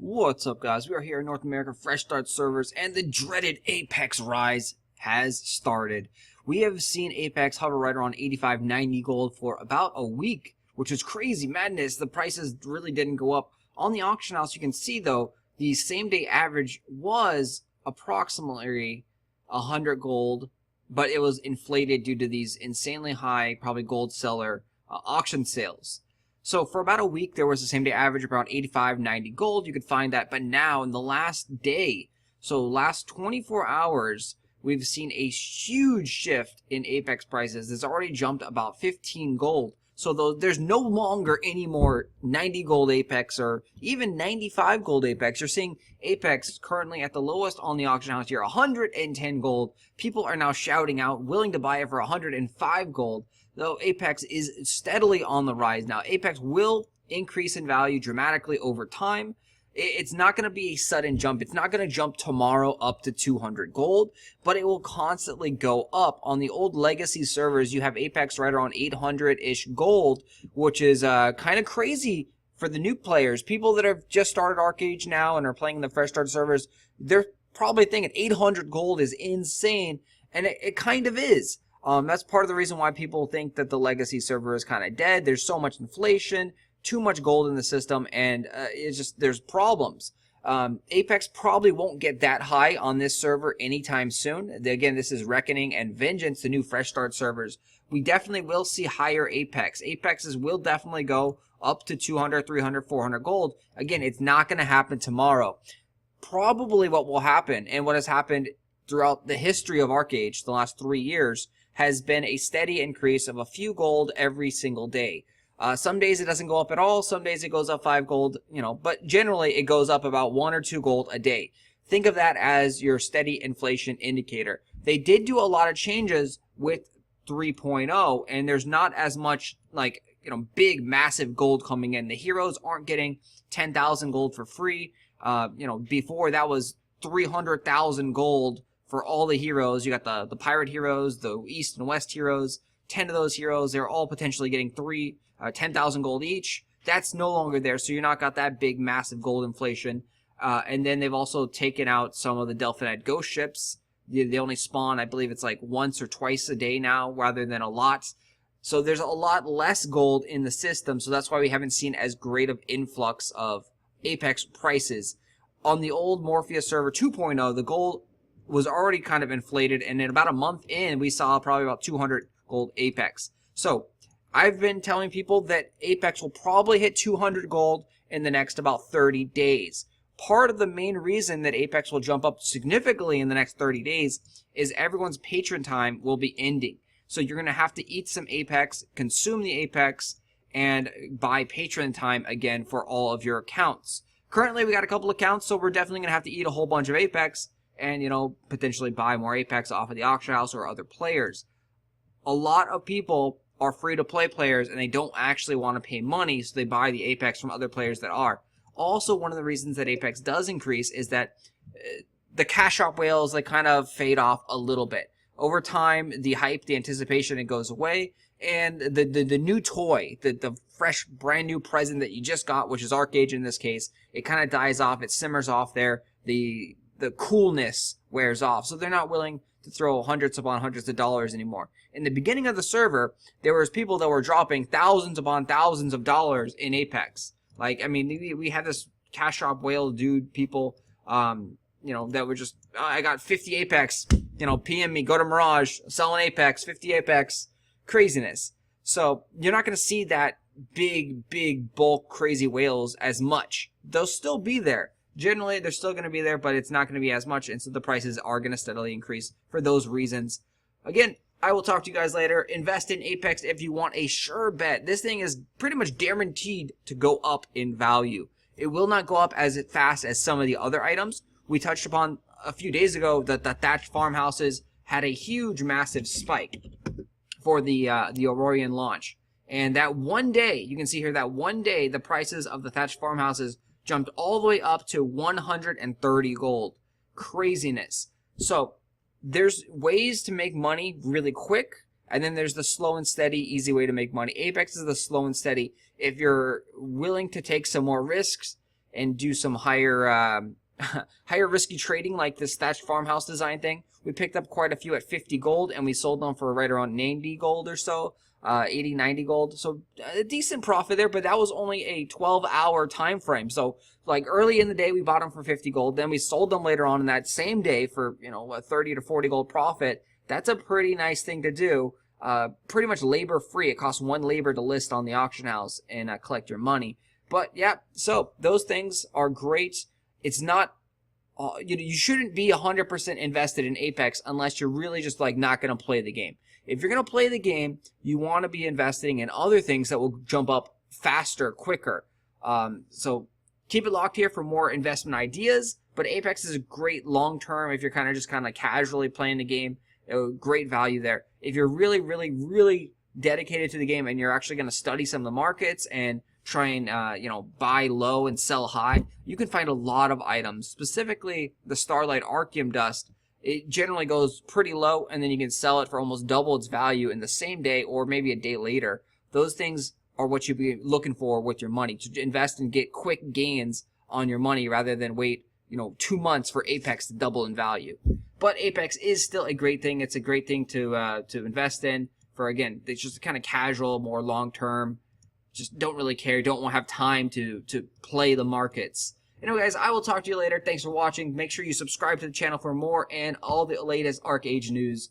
What's up, guys? We are here in North America, Fresh Start servers, and the dreaded Apex rise has started. We have seen Apex hover right around 85, 90 gold for about a week, which is crazy madness. The prices really didn't go up. On the auction house, you can see, though, the same-day average was approximately 100 gold, but it was inflated due to these insanely high, probably gold seller auction sales. So for about a week, there was the same day average of around 85, 90 gold. You could find that. But now in the last day, so last 24 hours, we've seen a huge shift in Apex prices. It's already jumped about 15 gold. So there's no longer any more 90 gold Apex or even 95 gold Apex. You're seeing Apex currently at the lowest on the auction house here, 110 gold. People are now shouting out, willing to buy it for 105 gold. Though Apex is steadily on the rise now. Apex will increase in value dramatically over time. It's not going to be a sudden jump. It's not going to jump tomorrow up to 200 gold, but it will constantly go up. On the old legacy servers, you have Apex right around 800-ish gold, which is kind of crazy for the new players. People that have just started Archeage now and are playing the Fresh Start servers, they're probably thinking 800 gold is insane, and it kind of is. That's part of the reason why people think that the legacy server is kind of dead. There's so much inflation, too much gold in the system, and there's problems. Apex probably won't get that high on this server anytime soon. Again, this is Reckoning and Vengeance, the new Fresh Start servers. We definitely will see higher Apex. Apexes will definitely go up to 200, 300, 400 gold. Again, it's not going to happen tomorrow. Probably what will happen, and what has happened throughout the history of Archeage the last 3 years, has been a steady increase of a few gold every single day. Some days it doesn't go up at all. Some days it goes up 5 gold, but generally it goes up about 1 or 2 gold a day. Think of that as your steady inflation indicator. They did do a lot of changes with 3.0, and there's not as much big, massive gold coming in. The heroes aren't getting 10,000 gold for free. Before that was 300,000 gold for all the heroes. You got the pirate heroes, the east and west heroes. 10 of those heroes, they're all potentially getting 10,000 gold each. That's no longer there, so you're not got that big, massive gold inflation. And then they've also taken out some of the Delphinite ghost ships. They only spawn, I believe it's like once or twice a day now, rather than a lot. So there's a lot less gold in the system, so that's why we haven't seen as great of influx of Apex prices. On the old Morpheus server 2.0, the gold was already kind of inflated, and in about a month in, we saw probably about 200 gold Apex. So I've been telling people that Apex will probably hit 200 gold in the next about 30 days. Part of the main reason that Apex will jump up significantly in the next 30 days is everyone's patron time will be ending. So you're going to have to eat some Apex, consume the Apex, and buy patron time again for all of your accounts. Currently, we got a couple accounts, so we're definitely going to have to eat a whole bunch of Apex and, potentially buy more Apex off of the auction house or other players. A lot of people are free-to-play players, and they don't actually want to pay money, so they buy the Apex from other players that are. Also, one of the reasons that Apex does increase is that the cash shop whales, they kind of fade off a little bit. Over time, the hype, the anticipation, it goes away, and the new toy, the fresh, brand new present that you just got, which is Archeage in this case, it kind of dies off, it simmers off there, the coolness wears off, so they're not willing to throw hundreds upon hundreds of dollars anymore. In the beginning of the server, there was people that were dropping thousands upon thousands of dollars in Apex. We had this cash shop whale dude, people, that were just, I got 50 Apex, PM me, go to Mirage, selling Apex, 50 Apex, craziness. So you're not going to see that big bulk crazy whales as much. They'll still be there. Generally, they're still going to be there, but it's not going to be as much, and so the prices are going to steadily increase for those reasons. Again, I will talk to you guys later. Invest in Apex if you want a sure bet. This thing is pretty much guaranteed to go up in value. It will not go up as fast as some of the other items. We touched upon a few days ago that the thatched farmhouses had a huge, massive spike for the Aurorian launch. And that one day, you can see here that one day, the prices of the thatched farmhouses jumped all the way up to 130 gold. Craziness. So there's ways to make money really quick, and then there's the slow and steady, easy way to make money. Apex is the slow and steady. If you're willing to take some more risks and do some higher higher risky trading, like this thatched farmhouse design thing. We picked up quite a few at 50 gold, and we sold them for right around 90 gold or so, 80, 90 gold. So a decent profit there, but that was only a 12-hour time frame. So like early in the day, we bought them for 50 gold. Then we sold them later on in that same day for, you know, a 30 to 40 gold profit. That's a pretty nice thing to do. Pretty much labor free. It costs 1 labor to list on the auction house and collect your money. But yeah, so those things are great. It's not, you shouldn't be 100% invested in Apex unless you're really just like not going to play the game. If you're going to play the game, you want to be investing in other things that will jump up faster, quicker. So keep it locked here for more investment ideas. But Apex is a great long term if you're kind of casually playing the game. Great value there. If you're really, really, really dedicated to the game and you're actually going to study some of the markets and try and buy low and sell high, you can find a lot of items. Specifically, the Starlight Archeum Dust. It generally goes pretty low, and then you can sell it for almost double its value in the same day or maybe a day later. Those things are what you'd be looking for with your money, to invest and get quick gains on your money rather than wait 2 months for Apex to double in value. But Apex is still a great thing. It's a great thing to invest in. For, again, it's just kind of casual, more long term. Just don't really care, don't have time to play the markets. Anyway, guys, I will talk to you later. Thanks for watching. Make sure you subscribe to the channel for more and all the latest Archeage news.